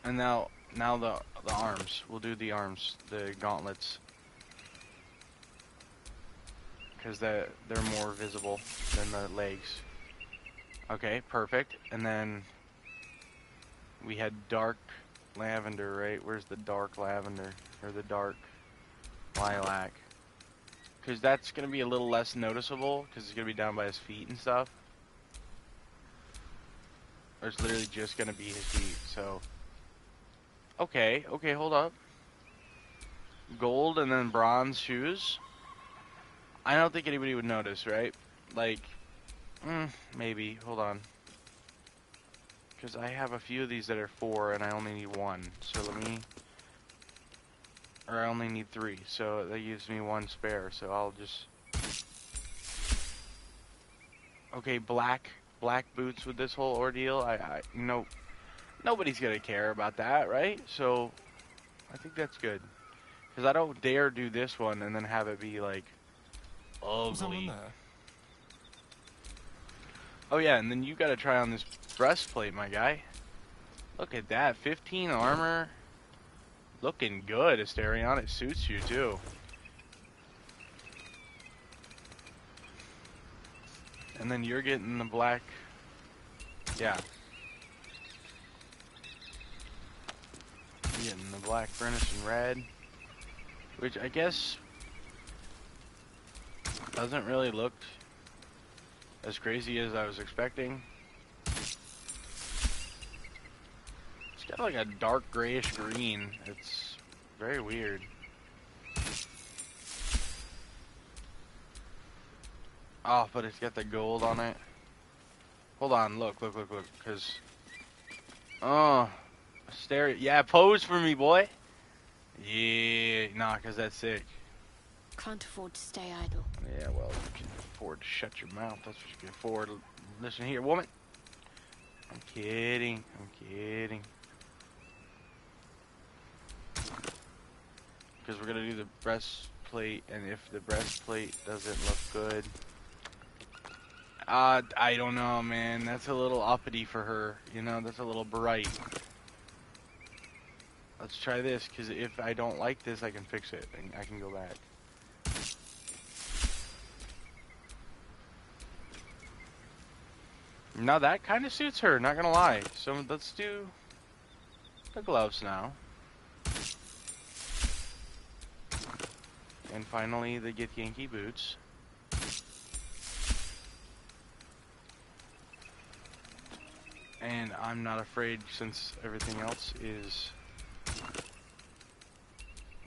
And now the arms. We'll do the arms, the gauntlets. because they're more visible than the legs. Okay, perfect. And then we had dark lavender, right? Where's the dark lavender? Or the dark lilac? Because that's going to be a little less noticeable, because it's going to be down by his feet and stuff. Or it's literally just going to be his feet, so... Okay, hold up. Gold and then bronze shoes? I don't think anybody would notice, right? Like, maybe. Hold on. Because I have a few of these that are 4, and I only need 1. So let me... Or I only need 3, so that gives me 1 spare, so I'll just... Okay, black boots with this whole ordeal. Nobody's gonna care about that, right? So, I think that's good. Because I don't dare do this one and then have it be, like, Someone ugly. there. Oh yeah, and then you gotta try on this breastplate, my guy. Look at that, 15 armor. Looking good, Asterion. It suits you, too. And then you're getting the black... Yeah. You're getting the black furnace and red. Which I guess... doesn't really look as crazy as I was expecting. It's got like a dark grayish green. It's very weird. Oh, but it's got the gold on it. Hold on, look, because... Oh, stare. Yeah, pose for me, boy. Yeah, nah, because that's sick. Can't afford to stay idle. Yeah, well, you can afford to shut your mouth. That's what you can afford. Listen here, woman. I'm kidding. Because we're going to do the breastplate, and if the breastplate doesn't look good... I don't know, man. That's a little uppity for her. You know, that's a little bright. Let's try this, because if I don't like this, I can fix it. And I can go back. Now that kind of suits her, not gonna lie. So let's do the gloves now. And finally, the Get Yankee boots. And I'm not afraid, since everything else is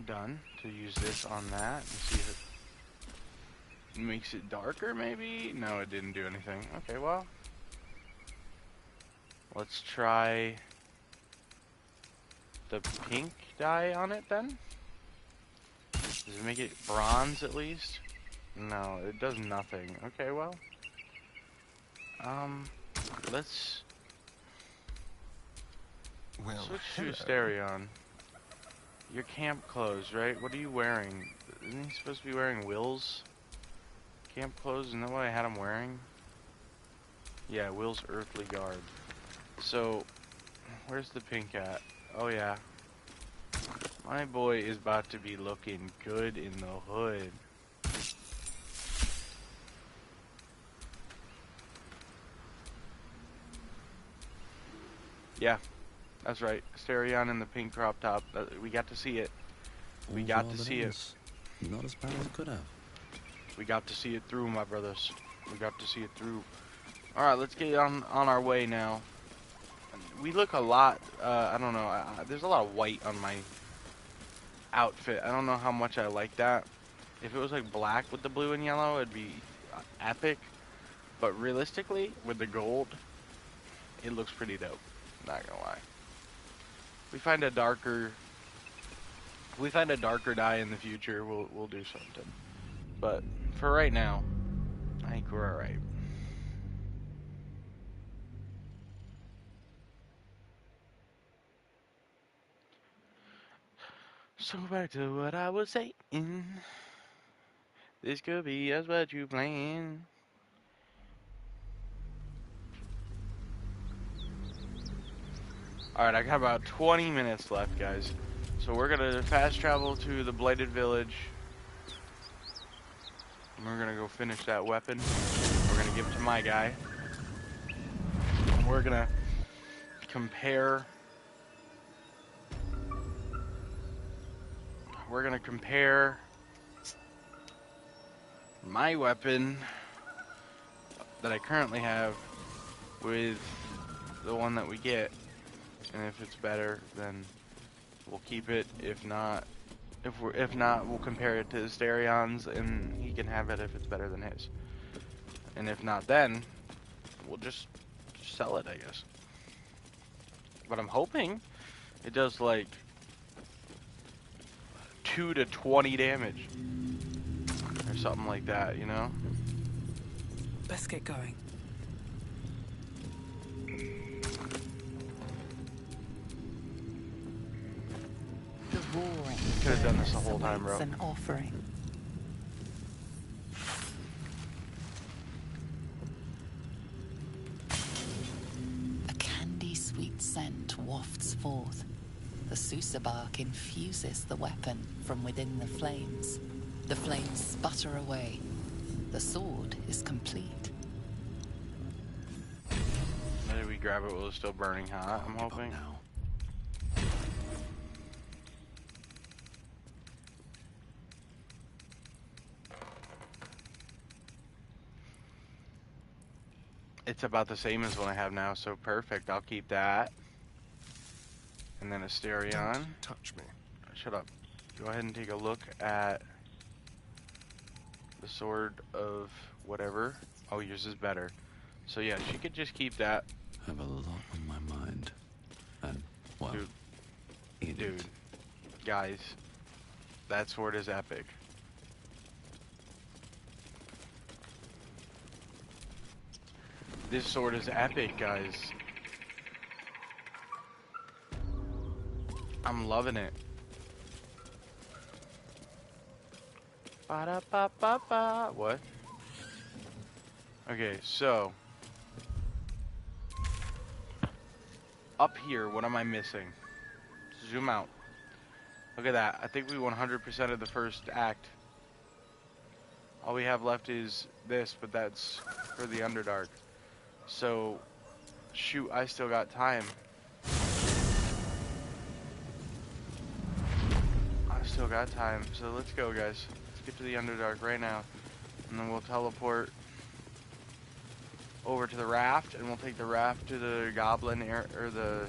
done, to use this on that and see if it makes it darker, maybe? No, it didn't do anything. Okay, well, let's try the pink dye on it then. Does it make it bronze at least? No, it does nothing. Okay, well, let's switch to Asterion. Your camp clothes, right? What are you wearing? Isn't he supposed to be wearing Will's camp clothes? Isn't that what I had him wearing? Yeah, Will's earthly garb. So, where's the pink at? Oh yeah. My boy is about to be looking good in the hood. Yeah, that's right. Asterion in the pink crop top. We got to see it. We got to see it. Not as bad as it could have. We got to see it through, my brothers. We got to see it through. Alright, let's get on our way now. We look a lot, I don't know, there's a lot of white on my outfit. I don't know how much I like that. If it was like black with the blue and yellow, it'd be epic. But realistically, with the gold, it looks pretty dope. Not gonna lie. We find a darker dye in the future, we'll do something. But for right now, I think we're alright. So back to what I was saying. This could be just what you planned. Alright, I got about 20 minutes left, guys. So we're gonna fast travel to the Blighted Village. We're gonna go finish that weapon. We're gonna give it to my guy. And we're gonna compare. We're gonna compare my weapon that I currently have with the one that we get. And if it's better, then we'll keep it. If not, we'll compare it to Astarion's, and he can have it if it's better than his. And if not, then we'll just sell it, I guess. But I'm hoping it does like 2 to 20 damage or something like that, you know? Let's get going. The roaring Could have done this the furnace whole time, awaits bro. an offering. A candy-sweet scent wafts forth. The Susa bark infuses the weapon from within the flames. The flames sputter away. The sword is complete. Maybe we grab it while it's still burning hot, I'm Give up hoping. now. It's about the same as what I have now, so perfect. I'll keep that. And then Asterion. Don't touch me. Shut up. Go ahead and take a look at the sword of whatever. Oh, yours is better. So yeah, she could just keep that. I have a lot on my mind. And, well, Dude. eat Dude. it. Guys, that sword is epic. This sword is epic, guys. I'm loving it. Ba-da-ba-ba-ba. What? Okay, so up here, what am I missing? Zoom out. Look at that. I think we 100% of the first act. All we have left is this, but that's for the Underdark. So, shoot, I still got time. I still got time. So let's go, guys. Let's get to the Underdark right now. And then we'll teleport over to the raft, and we'll take the raft to the goblin air, or the...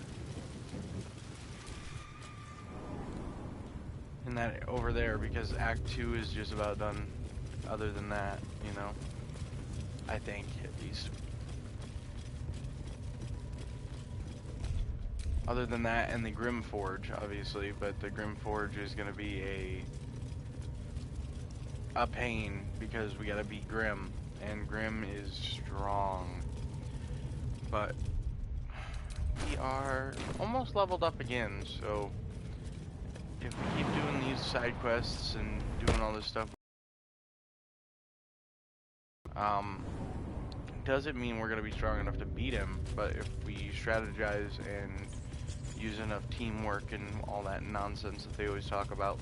and that over there, because Act 2 is just about done other than that, you know? I think, at least. Other than that, and the Grim Forge, obviously, but the Grim Forge is gonna be a pain, because we gotta beat Grim, and Grim is strong. But we are almost leveled up again, so if we keep doing these side quests and doing all this stuff, doesn't mean we're gonna be strong enough to beat him, but if we strategize and use enough teamwork and all that nonsense that they always talk about,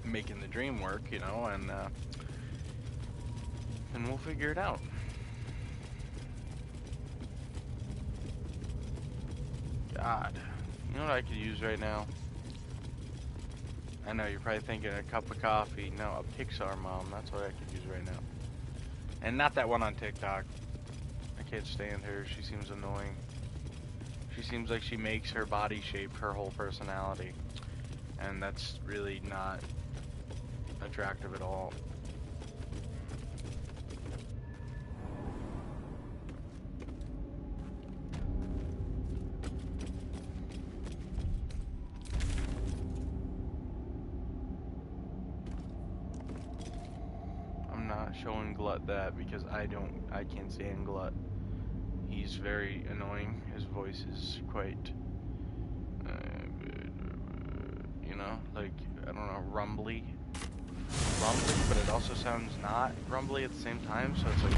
making the dream work, you know, and we'll figure it out. God, you know what I could use right now? I know you're probably thinking a cup of coffee. No, a Pixar mom. That's what I could use right now. And not that one on TikTok. I can't stand her. She seems annoying. She seems like she makes her body shape her whole personality. And that's really not attractive at all. I'm not showing Glut that because I can't stand Glut. He's very annoying. His voice is quite, you know, like, I don't know, rumbly, but it also sounds not rumbly at the same time, so it's like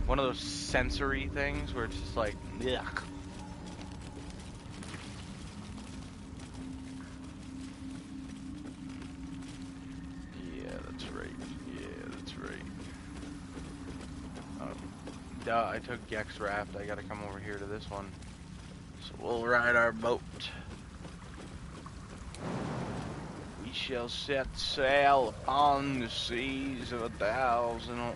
one of those sensory things where it's just like, yuck. Yeah, that's right. Yeah, that's right. right. Duh, I took Gex Raft. I gotta come over here to this one. So we'll ride our boat. We shall set sail upon the seas of a thousand.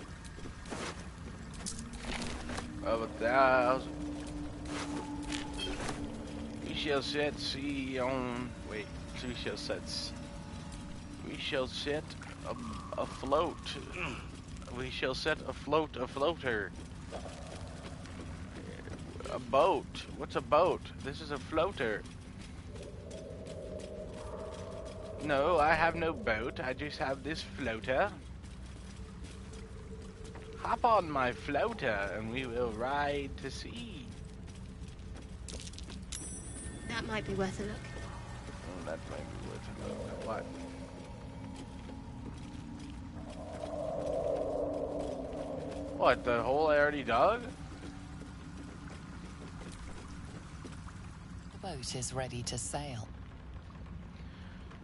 We shall set sea on. Wait, we shall set. We shall set afloat. We shall set afloat a floater. A boat. What's a boat? This is a floater. No, I have no boat. I just have this floater. Hop on my floater and we will ride to sea. That might be worth a look. Oh, that might be worth a look. What? What, the hole I already dug? The boat is ready to sail.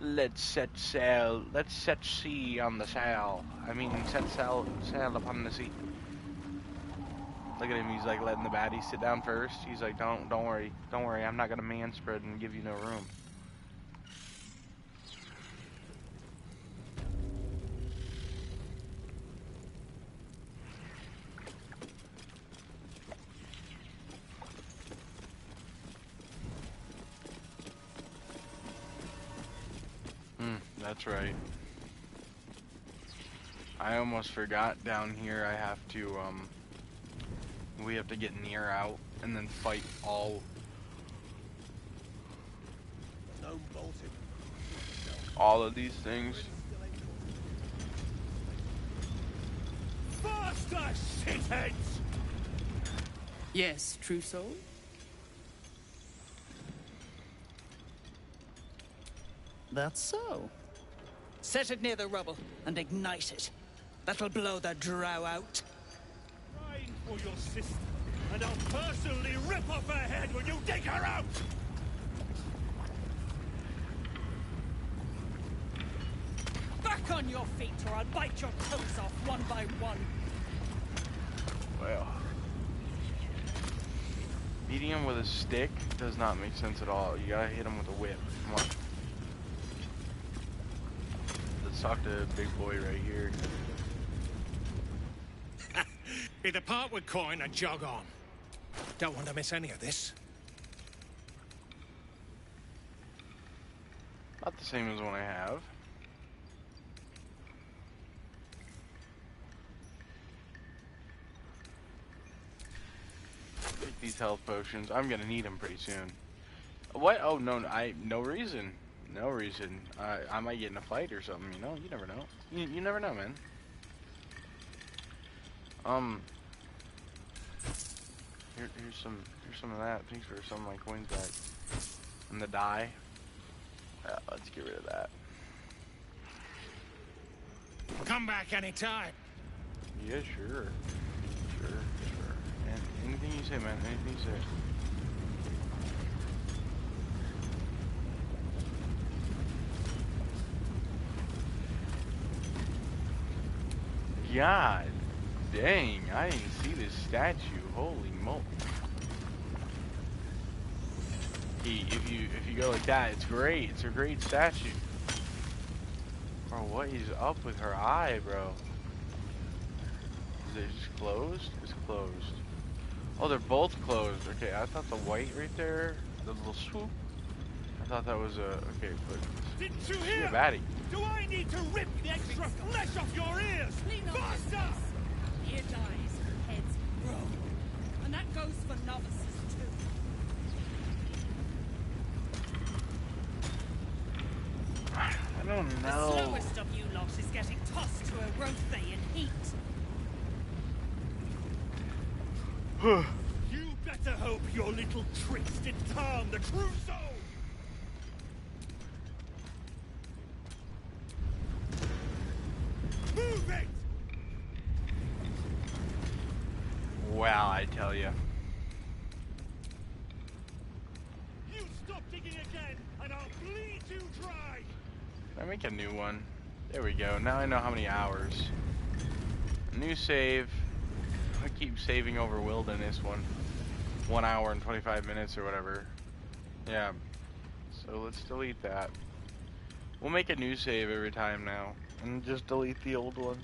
Let's set sail. Let's set sea on the sail. I mean, set sail upon the sea. Look at him. He's like letting the baddie sit down first. He's like, don't worry, I'm not gonna man spread and give you no room. That's right. I almost forgot down here I have to, we have to get near out and then fight all of these things. Faster, shitheads! Yes, true soul? That's so. Set it near the rubble and ignite it. That'll blow the drow out. Crying for your sister, and I'll personally rip off her head when you dig her out! Back on your feet or I'll bite your toes off one by one. Well, beating him with a stick does not make sense at all. You gotta hit him with a whip. Come on. Let's talk to big boy right here. Either part with coin or jog on. Don't want to miss any of this. Not the same as one I have. Take these health potions. I'm gonna need them pretty soon. What? Oh no, no reason. No reason. I might get in a fight or something. You know, you never know. You never know, man. Here's some of that. Thanks for some of my coins back. And the die. Let's get rid of that. Come back anytime. Yeah, sure. Sure. And anything you say, man. Anything you say. God dang, I didn't see this statue. Holy moly. If you go like that, it's great. It's a great statue. Bro, what is up with her eye, bro? Is it just closed? It's closed. Oh, they're both closed. Okay, I thought the white right there, the little swoop, I thought that was a, okay, but Didn't you she's hear? a baddie. Do I need to rip the extra flesh off your ears? Faster! Ear dies, heads grow. And that goes for novices too. I don't The know. slowest of you lot is getting tossed to a Rothay in heat. You better hope your little tricks didn't harm the true soul! Move it! Wow, I tell you. You stop digging again, and I'll bleed you dry! Can I make a new one? There we go. Now I know how many hours. New save. I keep saving over wilderness one. 1 hour and 25 minutes or whatever. Yeah. So let's delete that. We'll make a new save every time now. And just delete the old one.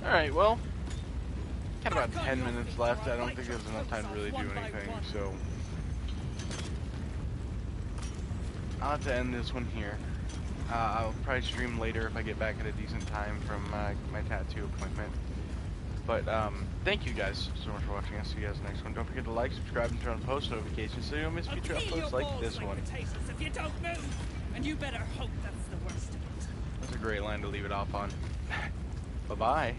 Alright, well. Got about 10 minutes left. I don't think there's enough time to really do anything, so I'll have to end this one here. I'll probably stream later if I get back at a decent time from my tattoo appointment. But thank you guys so much for watching. I'll see you guys next one. Don't forget to like, subscribe, and turn on post notifications so you don't miss future uploads like this one. If you don't move, and you better hope that's the worst of it. That's a great line to leave it off on. Bye-bye.